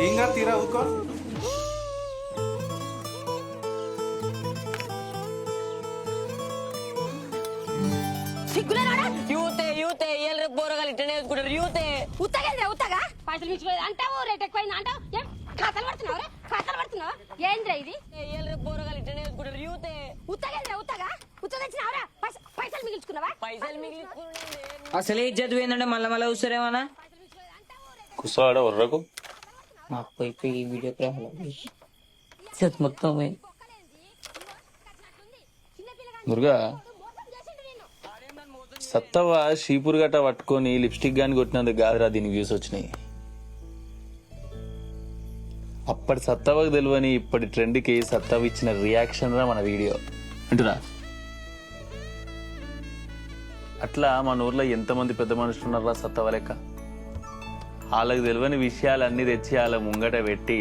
ఏం కాదు తీరా ఊకో. సిగ్గులేనాడా? యూతే యూతే ఏళ్ళ పోరగాలు ఇట్లా నేర్చుకుంటారు యూతే. ఉత్తగేంద్రా ఉత్తగా పైసలు మించిపోయేది అంటావు, రేట్ ఎక్కువైంది అంటావు. ఏం కథలు పడుతున్నావు? కథలు పడుతున్నావు ఏంద్రా ఇది? ఏళ్ళ పోరగాలు ఇట్లా నేర్చుకుంటారు యూతే. ఉత్తగేంద్రా ఉత్తగా ఉత్త తెచ్చినావురా? పైసలు మిగిల్చుకున్నావా? పైసలు మిగిలించుకుంటే అసలే ఇజ్జత్ పోయిందంటే మళ్ళా చూస్తారేమన్నా. కూర్చోవాడ వర్రకు. మాకు పోయి ఈ వీడియో ఇజ్జత్ మొత్తం పోయింది. మురుగా సత్తవ షీపూర్ గట్ట పట్టుకొని లిప్స్టిక్ గాని కొట్టినందుకు కాదురా దీనికి వ్యూస్ వచ్చినాయి. అప్పటి సత్తవకు తెలియని ఇప్పటి ట్రెండ్కి సత్తవ ఇచ్చిన రియాక్షన్ రా మన వీడియో అంటురా. అట్లా మన ఊర్లో ఎంతమంది పెద్ద మనుషులు ఉన్నారా సత్తవ లెక్క. వాళ్ళకి తెలియని విషయాలన్నీ తెచ్చి వాళ్ళ ముంగట పెట్టి